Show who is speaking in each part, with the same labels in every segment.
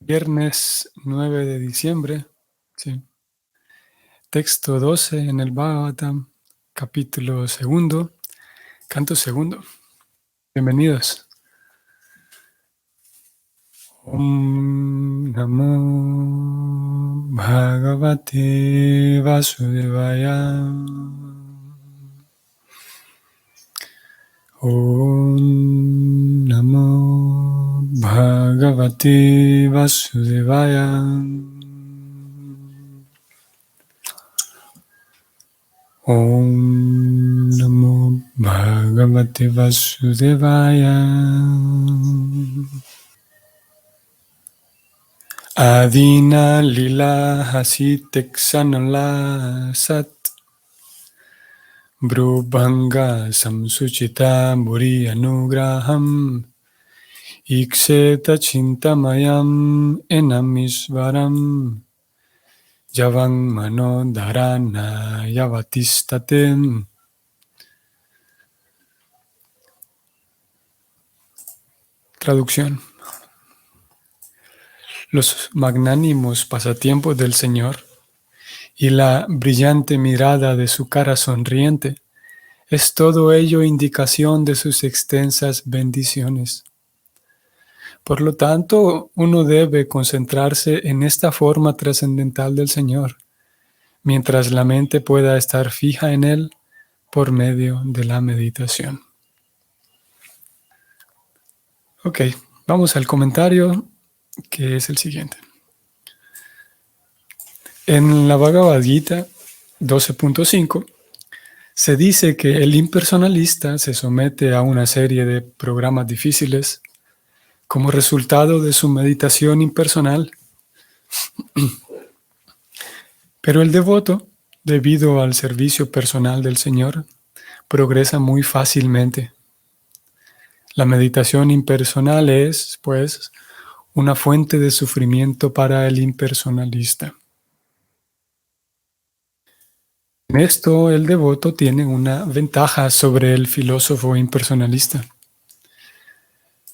Speaker 1: Viernes 9 de diciembre, sí. Texto 12 en el Bhagavatam, capítulo segundo, canto segundo. Bienvenidos. Om Namo Bhagavate Vasudevaya. Om Namo Bhagavate Vasudevaya. Om Namo Bhagavate Vasudevaya. Adina lila hasiteksanala sat Brubhanga samsuchita muri anugraham Ikseta chintamayam enamisvaram Yavan manodharana yavatistatem. Traducción. Los magnánimos pasatiempos del Señor y la brillante mirada de su cara sonriente es todo ello indicación de sus extensas bendiciones. Por lo tanto, uno debe concentrarse en esta forma trascendental del Señor, mientras la mente pueda estar fija en Él por medio de la meditación. Ok, vamos al comentario, que es el siguiente. En la Bhagavad Gita 12.5 se dice que el impersonalista se somete a una serie de programas difíciles como resultado de su meditación impersonal. Pero el devoto, debido al servicio personal del Señor, progresa muy fácilmente. La meditación impersonal es, pues, una fuente de sufrimiento para el impersonalista. En esto, el devoto tiene una ventaja sobre el filósofo impersonalista.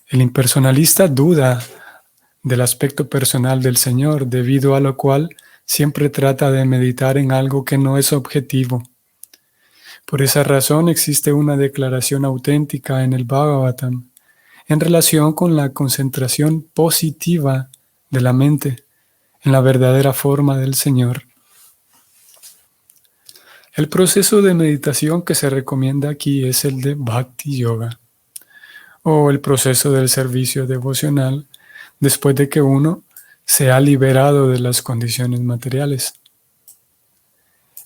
Speaker 1: El impersonalista duda del aspecto personal del Señor, debido a lo cual siempre trata de meditar en algo que no es objetivo. Por esa razón existe una declaración auténtica en el Bhagavatam en relación con la concentración positiva de la mente en la verdadera forma del Señor. El proceso de meditación que se recomienda aquí es el de Bhakti Yoga, o el proceso del servicio devocional después de que uno se ha liberado de las condiciones materiales.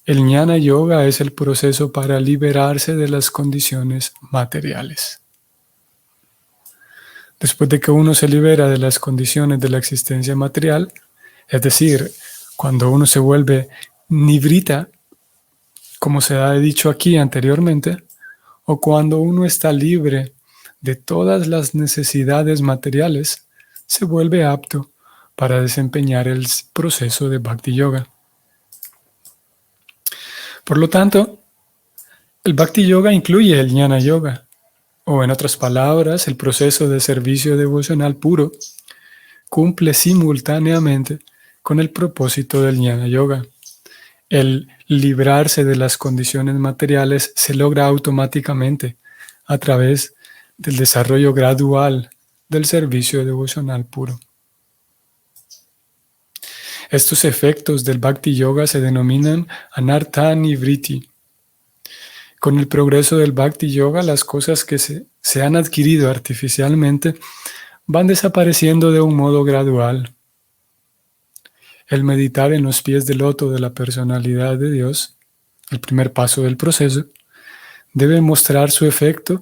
Speaker 1: El Jnana Yoga es el proceso para liberarse de las condiciones materiales. Después de que uno se libera de las condiciones de la existencia material, es decir, cuando uno se vuelve nivrita, como se ha dicho aquí anteriormente, o cuando uno está libre de todas las necesidades materiales, se vuelve apto para desempeñar el proceso de Bhakti Yoga. Por lo tanto, el Bhakti Yoga incluye el Jnana Yoga, o en otras palabras, el proceso de servicio devocional puro cumple simultáneamente con el propósito del Jnana Yoga. El librarse de las condiciones materiales se logra automáticamente a través del desarrollo gradual del servicio devocional puro. Estos efectos del Bhakti Yoga se denominan Anartha Nivritti. Con el progreso del Bhakti Yoga, las cosas que se han adquirido artificialmente van desapareciendo de un modo gradual. El meditar en los pies del loto de la personalidad de Dios, el primer paso del proceso, debe mostrar su efecto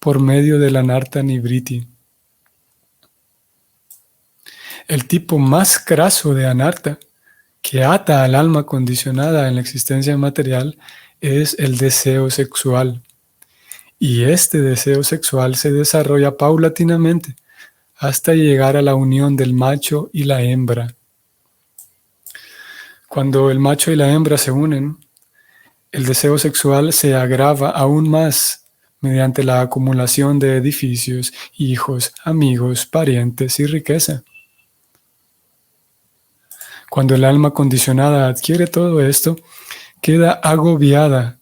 Speaker 1: por medio del Anartha Nivritti. El tipo más craso de anartha que ata al alma condicionada en la existencia material es el deseo sexual. Y este deseo sexual se desarrolla paulatinamente hasta llegar a la unión del macho y la hembra. Cuando el macho y la hembra se unen, el deseo sexual se agrava aún más mediante la acumulación de edificios, hijos, amigos, parientes y riqueza. Cuando el alma condicionada adquiere todo esto, queda agobiada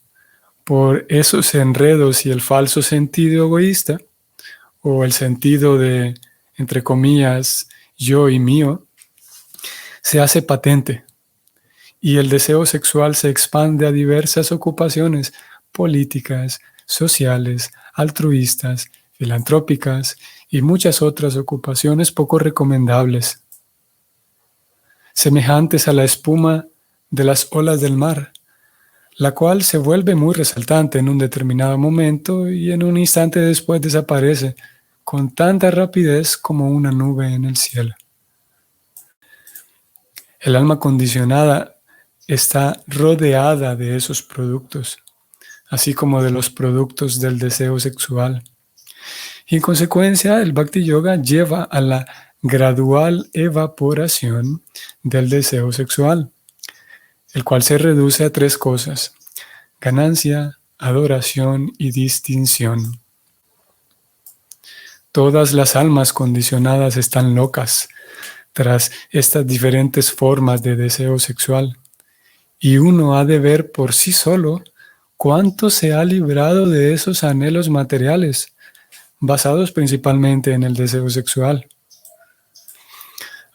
Speaker 1: por esos enredos y el falso sentido egoísta, o el sentido de, entre comillas, yo y mío, se hace patente y el deseo sexual se expande a diversas ocupaciones políticas, sociales, altruistas, filantrópicas y muchas otras ocupaciones poco recomendables, semejantes a la espuma de las olas del mar, la cual se vuelve muy resaltante en un determinado momento y en un instante después desaparece con tanta rapidez como una nube en el cielo. El alma condicionada está rodeada de esos productos, así como de los productos del deseo sexual. Y en consecuencia, el Bhakti Yoga lleva a la gradual evaporación del deseo sexual, el cual se reduce a 3 cosas: ganancia, adoración y distinción. Todas las almas condicionadas están locas tras estas diferentes formas de deseo sexual, y uno ha de ver por sí solo cuánto se ha librado de esos anhelos materiales, basados principalmente en el deseo sexual.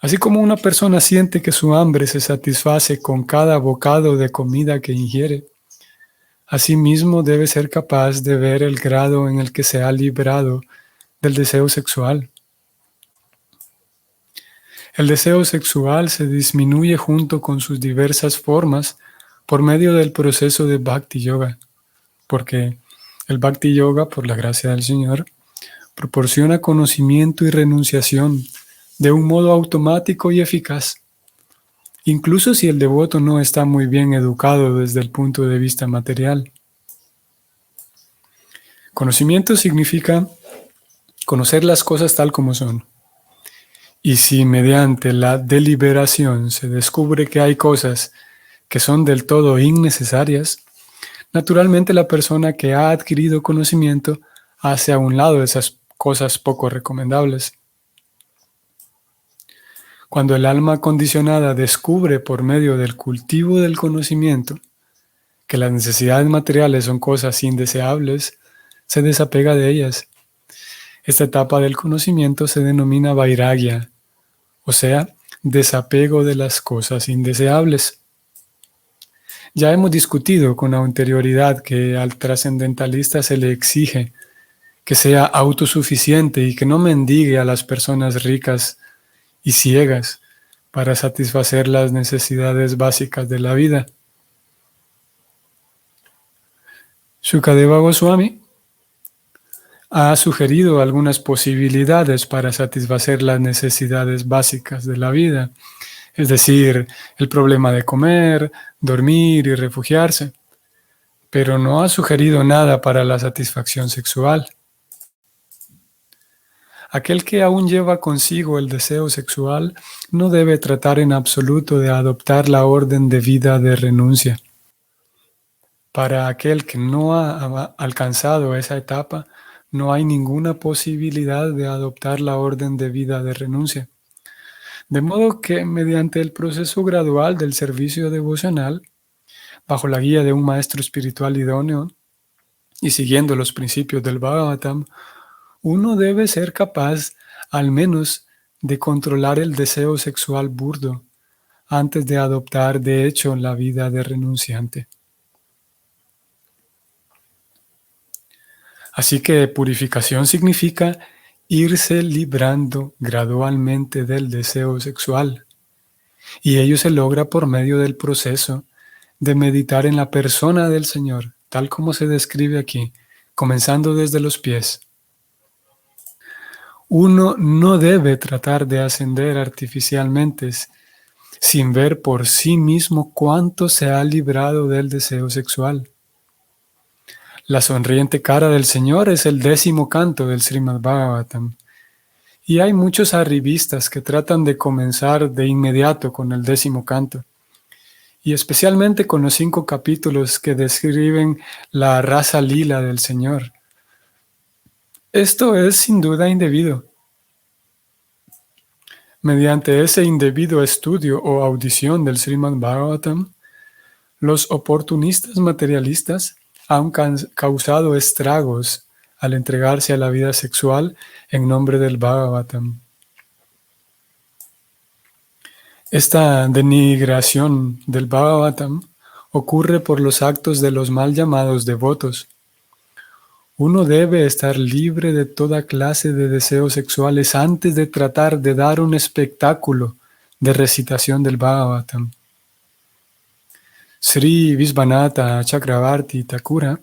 Speaker 1: Así como una persona siente que su hambre se satisface con cada bocado de comida que ingiere, asimismo debe ser capaz de ver el grado en el que se ha librado del deseo sexual. El deseo sexual se disminuye junto con sus diversas formas por medio del proceso de Bhakti Yoga, porque el Bhakti Yoga, por la gracia del Señor, proporciona conocimiento y renunciación de un modo automático y eficaz, incluso si el devoto no está muy bien educado desde el punto de vista material. Conocimiento significa conocer las cosas tal como son. Y si mediante la deliberación se descubre que hay cosas que son del todo innecesarias, naturalmente la persona que ha adquirido conocimiento hace a un lado esas cosas poco recomendables. Cuando el alma condicionada descubre por medio del cultivo del conocimiento que las necesidades materiales son cosas indeseables, se desapega de ellas. Esta etapa del conocimiento se denomina vairagya, o sea, desapego de las cosas indeseables. Ya hemos discutido con anterioridad que al trascendentalista se le exige que sea autosuficiente y que no mendigue a las personas ricas y ciegas para satisfacer las necesidades básicas de la vida. Shukadeva Goswami ha sugerido algunas posibilidades para satisfacer las necesidades básicas de la vida, es decir, el problema de comer, dormir y refugiarse, pero no ha sugerido nada para la satisfacción sexual. Aquel que aún lleva consigo el deseo sexual no debe tratar en absoluto de adoptar la orden de vida de renuncia. Para aquel que no ha alcanzado esa etapa, no hay ninguna posibilidad de adoptar la orden de vida de renuncia. De modo que mediante el proceso gradual del servicio devocional, bajo la guía de un maestro espiritual idóneo y siguiendo los principios del Bhagavatam, uno debe ser capaz al menos de controlar el deseo sexual burdo antes de adoptar de hecho la vida de renunciante. Así que purificación significa irse librando gradualmente del deseo sexual, y ello se logra por medio del proceso de meditar en la persona del Señor, tal como se describe aquí, comenzando desde los pies. Uno no debe tratar de ascender artificialmente sin ver por sí mismo cuánto se ha librado del deseo sexual. La sonriente cara del Señor es el 10º canto del Srimad Bhagavatam. Y hay muchos arribistas que tratan de comenzar de inmediato con el 10º canto. Y especialmente con los 5 capítulos que describen la rasa lila del Señor. Esto es sin duda indebido. Mediante ese indebido estudio o audición del Srimad Bhagavatam, los oportunistas materialistas han causado estragos al entregarse a la vida sexual en nombre del Bhagavatam. Esta denigración del Bhagavatam ocurre por los actos de los mal llamados devotos. Uno debe estar libre de toda clase de deseos sexuales antes de tratar de dar un espectáculo de recitación del Bhagavatam. Sri Visvanatha Chakravarti Thakura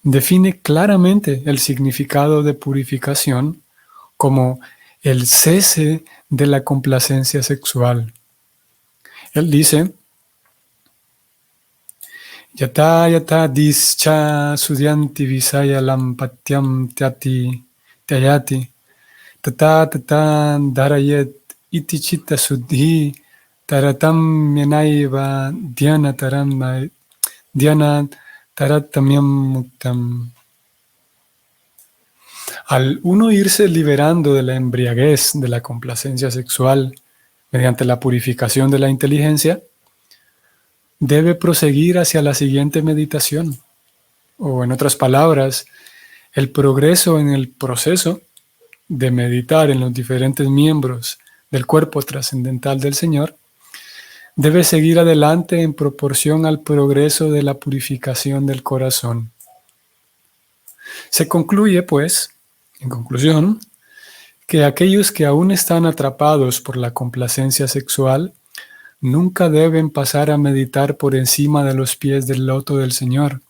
Speaker 1: define claramente el significado de purificación como el cese de la complacencia sexual. Él dice: Yata yata discha sudyanti visaya lampatyam tyayati tata tata darayet iti chitta suddhi taratam yanaiva dhyana taratamyam muktam. Al uno irse liberando de la embriaguez de la complacencia sexual mediante la purificación de la inteligencia, debe proseguir hacia la siguiente meditación, o en otras palabras, el progreso en el proceso de meditar en los diferentes miembros del cuerpo trascendental del Señor debe seguir adelante en proporción al progreso de la purificación del corazón. Se concluye, pues, en conclusión, que aquellos que aún están atrapados por la complacencia sexual nunca deben pasar a meditar por encima de los pies del loto del Señor.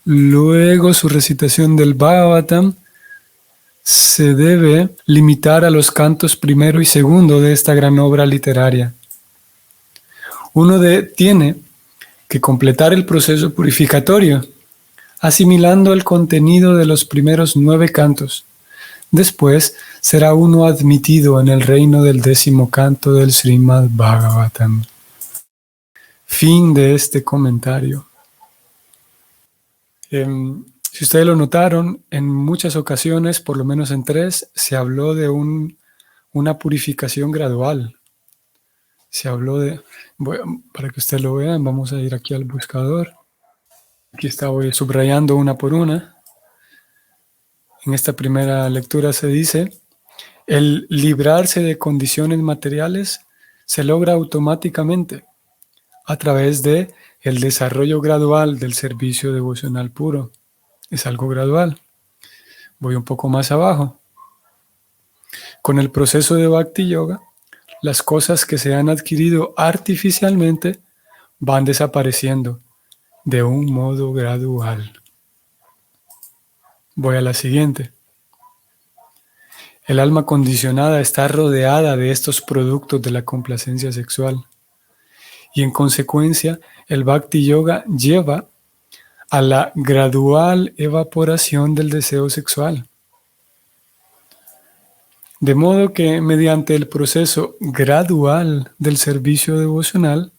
Speaker 1: Luego, su recitación del Bhagavatam se debe limitar a los cantos primero y segundo de esta gran obra literaria. Uno tiene que completar el proceso purificatorio, asimilando el contenido de los primeros 9 cantos. Después será uno admitido en el reino del 10º canto del Srimad Bhagavatam. Fin de este comentario. Si ustedes lo notaron, en muchas ocasiones, por lo menos en 3, se habló de una purificación gradual. Se habló de... para que ustedes lo vean, vamos a ir aquí al buscador. Aquí voy subrayando una por una. En esta primera lectura se dice: el librarse de condiciones materiales se logra automáticamente a través de el desarrollo gradual del servicio devocional puro. Es algo gradual. Voy un poco más abajo. Con el proceso de Bhakti Yoga, las cosas que se han adquirido artificialmente van desapareciendo de un modo gradual. Voy a la siguiente. El alma condicionada está rodeada de estos productos de la complacencia sexual. Y en consecuencia, el Bhakti Yoga lleva a la gradual evaporación del deseo sexual. De modo que mediante el proceso gradual del servicio devocional,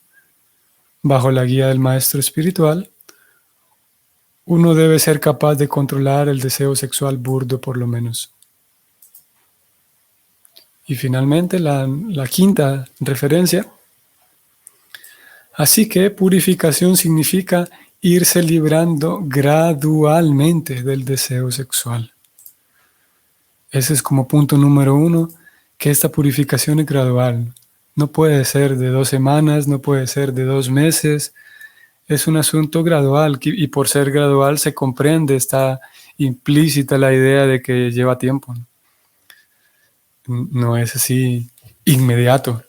Speaker 1: bajo la guía del maestro espiritual, uno debe ser capaz de controlar el deseo sexual burdo por lo menos. Y finalmente la quinta referencia. Así que purificación significa irse librando gradualmente del deseo sexual. Ese es como punto número 1, que esta purificación es gradual. No puede ser de 2 semanas, no puede ser de 2 meses. Es un asunto gradual y por ser gradual se comprende, está implícita la idea de que lleva tiempo. No es así inmediato.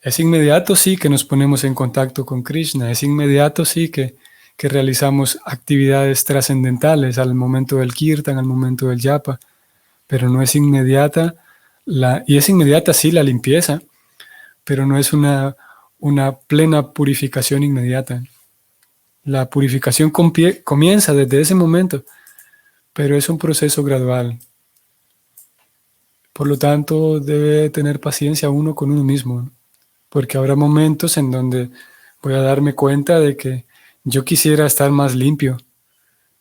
Speaker 1: Es inmediato, sí, que nos ponemos en contacto con Krishna. Es inmediato, sí, que realizamos actividades trascendentales al momento del kirtan, al momento del japa. Pero no es inmediata, y es inmediata, sí, la limpieza, pero no es una plena purificación inmediata. La purificación comienza desde ese momento, pero es un proceso gradual. Por lo tanto, debe tener paciencia uno con uno mismo, ¿no? Porque habrá momentos en donde voy a darme cuenta de que yo quisiera estar más limpio,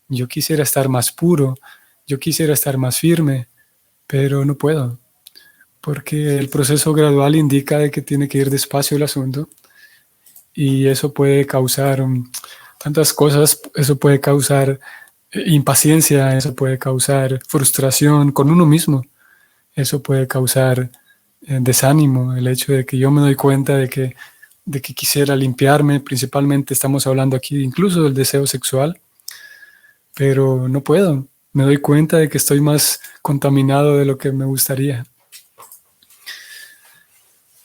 Speaker 1: yo quisiera estar más puro, yo quisiera estar más firme, pero no puedo. porque el proceso gradual indica de que tiene que ir despacio el asunto y eso puede causar tantas cosas, eso puede causar impaciencia, eso puede causar frustración con uno mismo, eso puede causar desánimo, el hecho de que yo me doy cuenta de que quisiera limpiarme, principalmente estamos hablando aquí incluso del deseo sexual, pero no puedo, me doy cuenta de que estoy más contaminado de lo que me gustaría.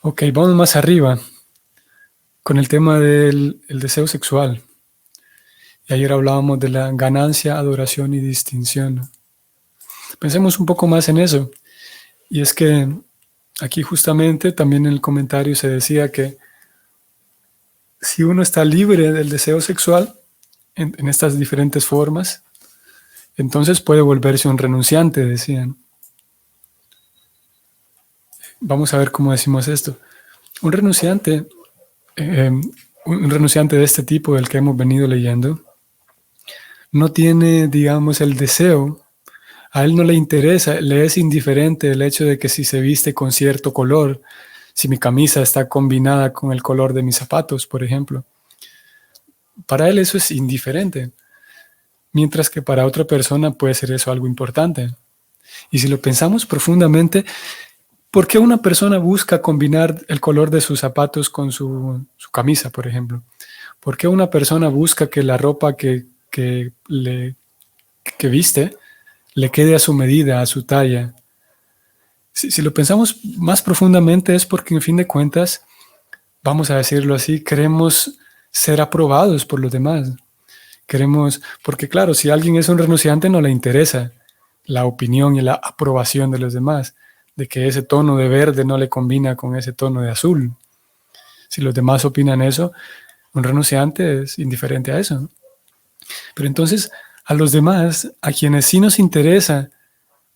Speaker 1: Ok, vamos más arriba con el tema del deseo sexual. Y ayer hablábamos de la ganancia, adoración y distinción. Pensemos un poco más en eso. Y es que aquí justamente también en el comentario se decía que si uno está libre del deseo sexual en estas diferentes formas, entonces puede volverse un renunciante, decían. Vamos a ver cómo decimos esto. Un renunciante, un renunciante de este tipo del que hemos venido leyendo, no tiene, digamos, el deseo, a él no le interesa, le es indiferente el hecho de que si se viste con cierto color, si mi camisa está combinada con el color de mis zapatos, por ejemplo. Para él eso es indiferente, mientras que para otra persona puede ser eso algo importante. Y si lo pensamos profundamente, ¿por qué una persona busca combinar el color de sus zapatos con su camisa, por ejemplo? ¿Por qué una persona busca que la ropa que viste le quede a su medida, a su talla? Si lo pensamos más profundamente es porque en fin de cuentas, vamos a decirlo así, queremos ser aprobados por los demás. Queremos, porque claro, si alguien es un renunciante no le interesa la opinión y la aprobación de los demás, de que ese tono de verde no le combina con ese tono de azul. Si los demás opinan eso, un renunciante es indiferente a eso. Pero entonces, a los demás, a quienes sí nos interesa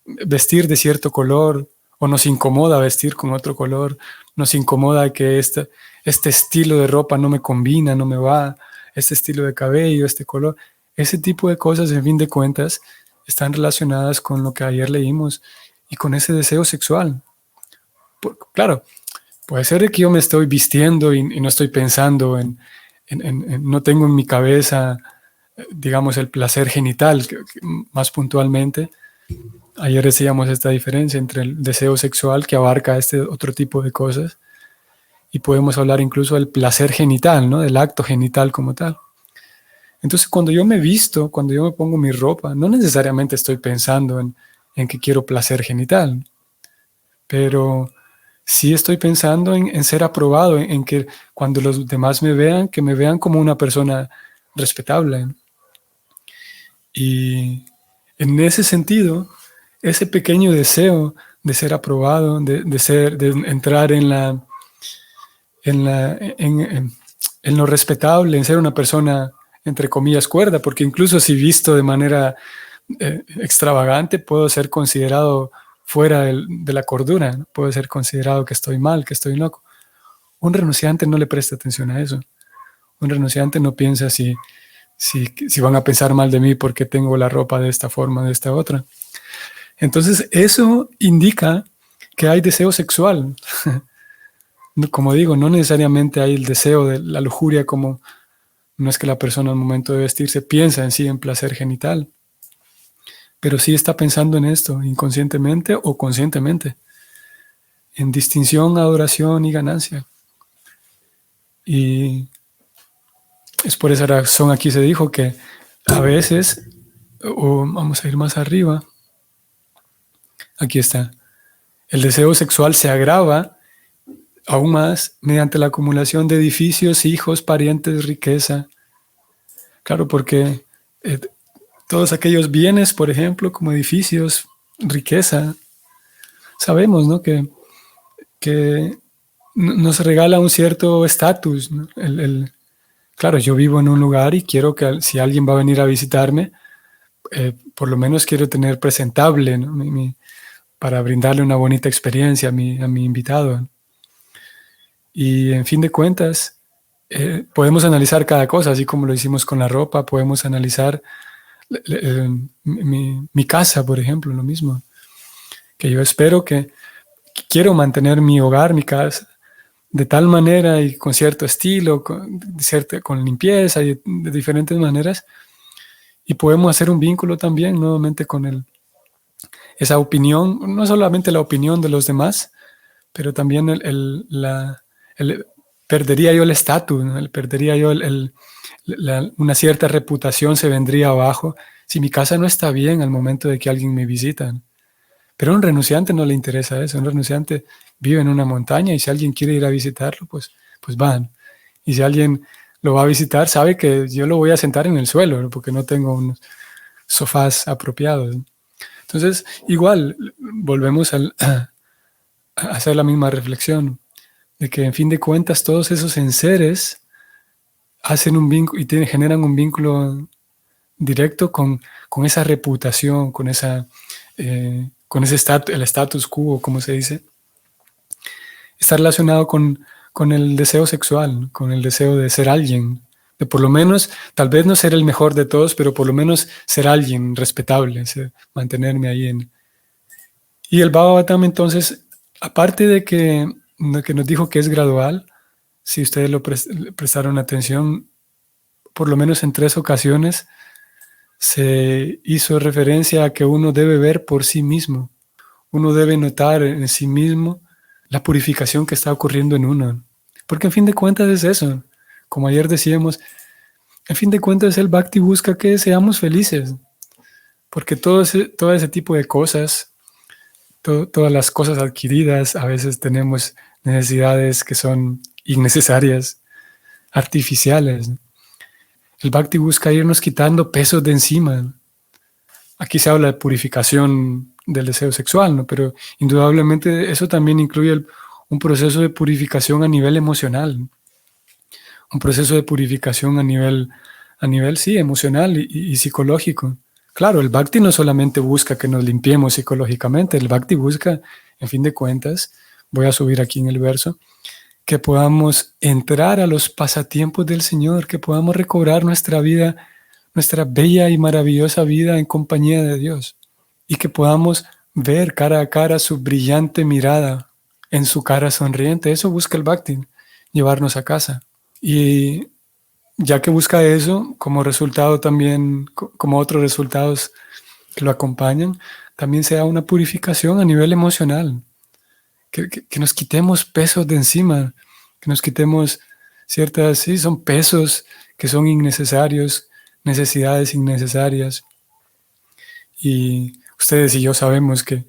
Speaker 1: vestir de cierto color, o nos incomoda vestir con otro color, nos incomoda que este estilo de ropa no me combina, no me va, este estilo de cabello, este color, ese tipo de cosas, en fin de cuentas, están relacionadas con lo que ayer leímos y con ese deseo sexual. Claro, puede ser que yo me estoy vistiendo y no estoy pensando no tengo en mi cabeza, digamos, el placer genital, más puntualmente. Ayer decíamos esta diferencia entre el deseo sexual que abarca este otro tipo de cosas y podemos hablar incluso del placer genital, ¿no? Del acto genital como tal. Entonces, cuando yo me visto, cuando yo me pongo mi ropa, no necesariamente estoy pensando en que quiero placer genital, pero sí estoy pensando en ser aprobado, en que cuando los demás me vean, que me vean como una persona respetable. Y en ese sentido, ese pequeño deseo de ser aprobado, de entrar en lo respetable, en ser una persona, entre comillas, cuerda, porque incluso si visto de manera extravagante, puedo ser considerado fuera de la cordura, ¿no? Puedo ser considerado que estoy mal, que estoy loco. Un renunciante no le presta atención a eso. Un renunciante no piensa si van a pensar mal de mí porque tengo la ropa de esta forma, de esta otra. Entonces, eso indica que hay deseo sexual. Como digo, no necesariamente hay el deseo de la lujuria, como no es que la persona al momento de vestirse piensa en sí en placer genital, pero sí está pensando en esto, inconscientemente o conscientemente, en distinción, adoración y ganancia. Y es por esa razón aquí se dijo que a veces, o vamos a ir más arriba, aquí está, el deseo sexual se agrava aún más mediante la acumulación de edificios, hijos, parientes, riqueza. Claro, porque todos aquellos bienes, por ejemplo, como edificios, riqueza, sabemos, ¿no? que nos regala un cierto estatus, ¿no? Claro, yo vivo en un lugar y quiero que si alguien va a venir a visitarme, por lo menos quiero tener presentable, ¿no? Para brindarle una bonita experiencia a mi invitado. Y en fin de cuentas, podemos analizar cada cosa, así como lo hicimos con la ropa, podemos analizar mi casa, por ejemplo, lo mismo, que yo espero que quiero mantener mi hogar, mi casa, de tal manera y con cierto estilo, con limpieza y de diferentes maneras. Y podemos hacer un vínculo también nuevamente con esa opinión, no solamente la opinión de los demás, pero también perdería yo el estatus, ¿no? Perdería yo una cierta reputación se vendría abajo si mi casa no está bien al momento de que alguien me visita. Pero a un renunciante no le interesa eso. Un renunciante vive en una montaña y si alguien quiere ir a visitarlo, pues van. Y si alguien lo va a visitar, sabe que yo lo voy a sentar en el suelo, ¿no? Porque no tengo unos sofás apropiados. Entonces, igual, volvemos a hacer la misma reflexión, de que en fin de cuentas todos esos enseres hacen un vínculo y generan un vínculo directo con esa reputación, con ese el status quo, como se dice, está relacionado con el deseo sexual, con el deseo de ser alguien, de por lo menos, tal vez no ser el mejor de todos, pero por lo menos ser alguien respetable, mantenerme ahí. Y el Bhagavatam, entonces, aparte de que nos dijo que es gradual, si ustedes le prestaron atención, por lo menos en 3 ocasiones, se hizo referencia a que uno debe ver por sí mismo. Uno debe notar en sí mismo la purificación que está ocurriendo en uno. Porque en fin de cuentas es eso. Como ayer decíamos, en fin de cuentas el Bhakti busca que seamos felices. Porque todo ese tipo de cosas, todas las cosas adquiridas, a veces tenemos necesidades que son innecesarias, artificiales. El Bhakti busca irnos quitando pesos de encima. Aquí se habla de purificación del deseo sexual, ¿no? Pero indudablemente eso también incluye un proceso de purificación a nivel emocional, un proceso de purificación a nivel sí, emocional y psicológico. Claro, el Bhakti no solamente busca que nos limpiemos psicológicamente, el Bhakti busca, en fin de cuentas, voy a subir aquí en el verso, que podamos entrar a los pasatiempos del Señor, que podamos recobrar nuestra vida, nuestra bella y maravillosa vida en compañía de Dios, y que podamos ver cara a cara su brillante mirada en su cara sonriente. Eso busca el Bhakti, llevarnos a casa. Y ya que busca eso, como resultado también, como otros resultados que lo acompañan, también se da una purificación a nivel emocional, que nos quitemos pesos de encima, que nos quitemos sí, son pesos que son innecesarios, necesidades innecesarias. Y ustedes y yo sabemos que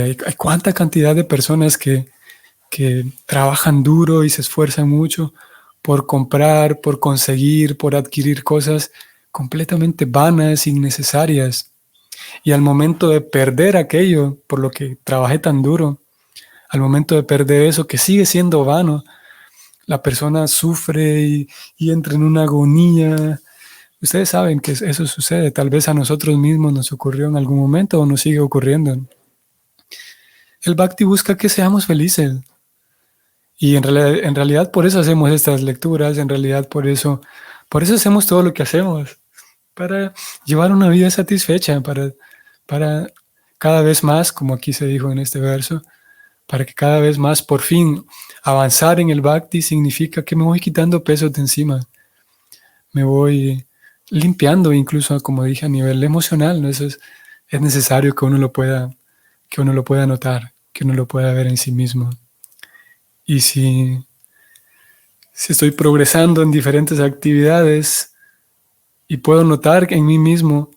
Speaker 1: hay cuánta cantidad de personas que trabajan duro y se esfuerzan mucho por comprar, por conseguir, por adquirir cosas completamente vanas, innecesarias. Y al momento de perder aquello por lo que trabajé tan duro, al momento de perder eso que sigue siendo vano, la persona sufre y entra en una agonía. Ustedes saben que eso sucede, tal vez a nosotros mismos nos ocurrió en algún momento o nos sigue ocurriendo. El Bhakti busca que seamos felices. Y en realidad por eso hacemos estas lecturas, en realidad por eso hacemos todo lo que hacemos, para llevar una vida satisfecha, para cada vez más, como aquí se dijo en este verso, para que cada vez más por fin avanzar en el Bhakti significa que me voy quitando pesos de encima, me voy limpiando incluso, como dije, a nivel emocional, ¿no? Eso es necesario que uno lo pueda notar, que uno lo pueda ver en sí mismo. Y si estoy progresando en diferentes actividades y puedo notar en mí mismo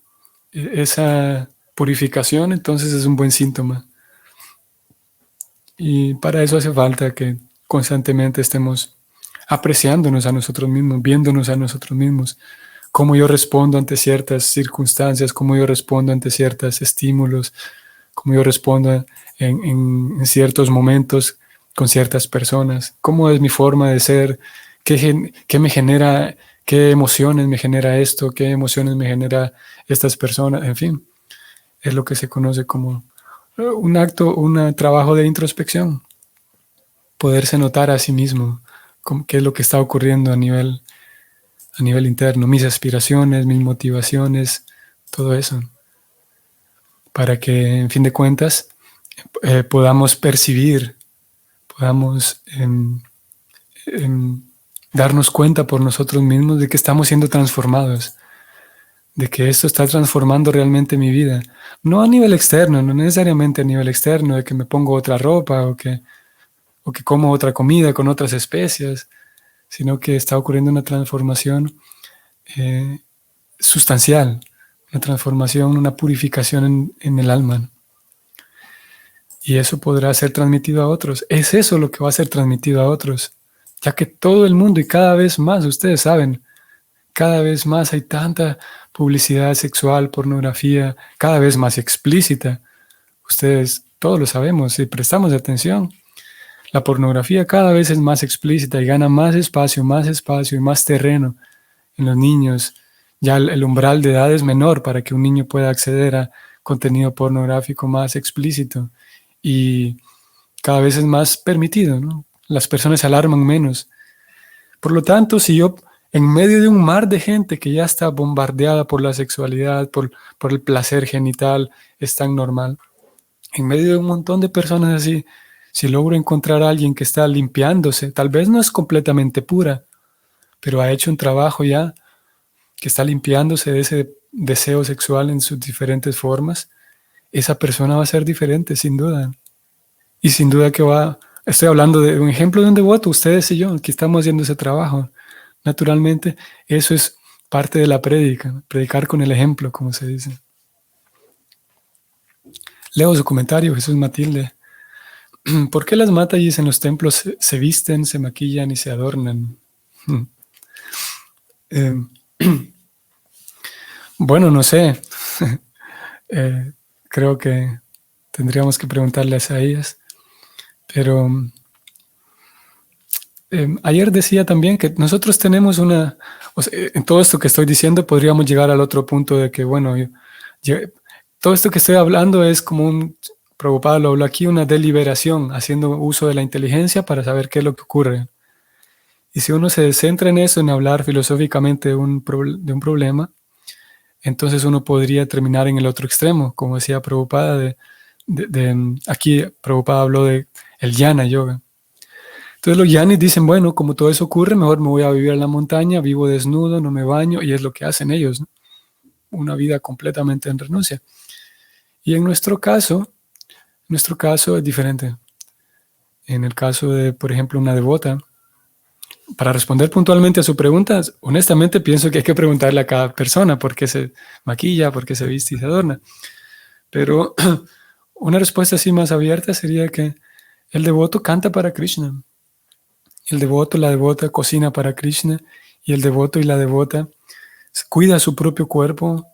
Speaker 1: esa purificación, entonces es un buen síntoma. Y para eso hace falta que constantemente estemos apreciándonos a nosotros mismos, viéndonos a nosotros mismos, cómo yo respondo ante ciertas circunstancias, cómo yo respondo ante ciertos estímulos, cómo yo respondo en ciertos momentos con ciertas personas, cómo es mi forma de ser, qué me genera, qué emociones me genera esto, qué emociones me genera estas personas, en fin, es lo que se conoce como un trabajo de introspección, poderse notar a sí mismo qué es lo que está ocurriendo a nivel interno, mis aspiraciones, mis motivaciones, todo eso, para que en fin de cuentas podamos percibir, podamos darnos cuenta por nosotros mismos de que estamos siendo transformados, de que esto está transformando realmente mi vida. No a nivel externo, no necesariamente a nivel externo, de que me pongo otra ropa o que como otra comida con otras especias, sino que está ocurriendo una transformación eh, sustancial, una transformación, una purificación en el alma. Y eso podrá ser transmitido a otros. Es eso lo que va a ser transmitido a otros, ya que todo el mundo y cada vez más, ustedes saben, cada vez más hay tanta publicidad sexual, pornografía, cada vez más explícita. Ustedes todos lo sabemos, si prestamos atención. La pornografía cada vez es más explícita y gana más espacio y más terreno en los niños. Ya el umbral de edad es menor para que un niño pueda acceder a contenido pornográfico más explícito y cada vez es más permitido, ¿no? Las personas se alarman menos. Por lo tanto, si yo en medio de un mar de gente que ya está bombardeada por la sexualidad, por el placer genital, es tan normal, en medio de un montón de personas así, si logro encontrar a alguien que está limpiándose, tal vez no es completamente pura, pero ha hecho un trabajo ya que está limpiándose de ese deseo sexual en sus diferentes formas, esa persona va a ser diferente, sin duda. Y sin duda que estoy hablando de un ejemplo de un devoto, ustedes y yo, que estamos haciendo ese trabajo. Naturalmente, eso es parte de la prédica, ¿no? Predicar con el ejemplo, como se dice. Leo su comentario, Jesús Matilde. ¿Por qué las matayis en los templos se visten, se maquillan y se adornan? Eh, bueno, no sé. Creo que tendríamos que preguntarles a ellas. Pero ayer decía también que nosotros tenemos o sea, en todo esto que estoy diciendo podríamos llegar al otro punto de que, bueno, todo esto que estoy hablando es como Prabhupada lo habló aquí, una deliberación, haciendo uso de la inteligencia para saber qué es lo que ocurre. Y si uno se centra en eso, en hablar filosóficamente de un problema, entonces uno podría terminar en el otro extremo, como decía Prabhupada, aquí Prabhupada habló de el jnana yoga. Entonces los yanis dicen, bueno, como todo eso ocurre, mejor me voy a vivir en la montaña, vivo desnudo, no me baño, y es lo que hacen ellos, ¿no? Una vida completamente en renuncia. Y en nuestro caso es diferente. En el caso de, por ejemplo, una devota, para responder puntualmente a su pregunta, honestamente pienso que hay que preguntarle a cada persona por qué se maquilla, por qué se viste y se adorna. Pero una respuesta así más abierta sería que el devoto canta para Krishna. El devoto, la devota cocina para Krishna y el devoto y la devota cuida su propio cuerpo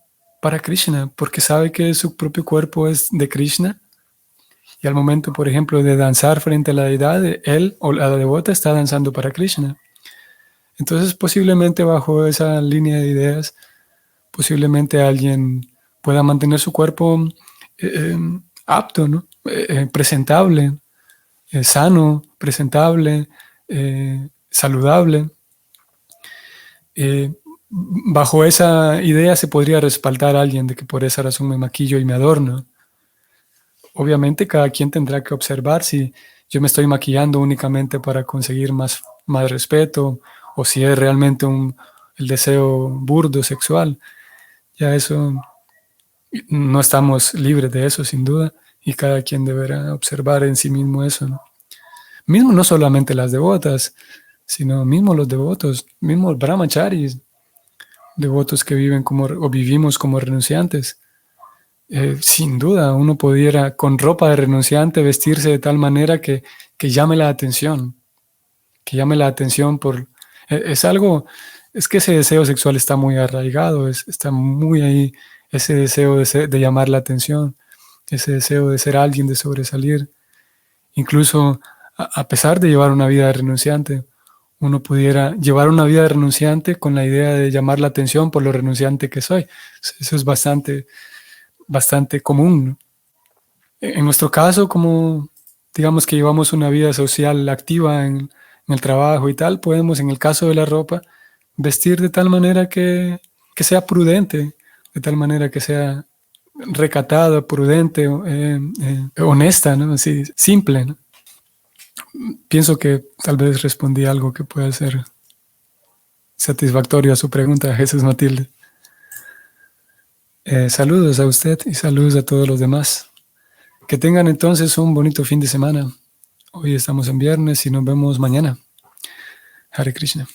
Speaker 1: para Krishna porque sabe que su propio cuerpo es de Krishna y al momento, por ejemplo, de danzar frente a la deidad, él o la devota está danzando para Krishna. Entonces, posiblemente bajo esa línea de ideas, posiblemente alguien pueda mantener su cuerpo apto, ¿no? Presentable, sano, presentable, saludable. Bajo esa idea se podría respaldar a alguien de que por esa razón me maquillo y me adorno. Obviamente cada quien tendrá que observar si yo me estoy maquillando únicamente para conseguir más respeto o si es realmente el deseo burdo sexual. Ya eso, no estamos libres de eso sin duda y cada quien deberá observar en sí mismo eso, ¿no? Mismo no solamente las devotas, sino mismo los devotos, mismo brahmacharis, devotos que viven o vivimos como renunciantes. Sin duda, uno pudiera con ropa de renunciante vestirse de tal manera que llame la atención, es algo, es que ese deseo sexual está muy arraigado, está muy ahí, ese deseo de llamar la atención, ese deseo de ser alguien, de sobresalir. Incluso a pesar de llevar una vida de renunciante, uno pudiera llevar una vida de renunciante con la idea de llamar la atención por lo renunciante que soy. Eso es bastante común, ¿no? En nuestro caso, como digamos que llevamos una vida social activa en el trabajo y tal, podemos, en el caso de la ropa, vestir de tal manera que sea prudente, de tal manera que sea recatada, prudente, honesta, ¿no? Así, simple, ¿no? Pienso que tal vez respondí algo que pueda ser satisfactorio a su pregunta, Jesús Matilde. Saludos a usted y saludos a todos los demás. Que tengan entonces un bonito fin de semana. Hoy estamos en viernes y nos vemos mañana. Hare Krishna.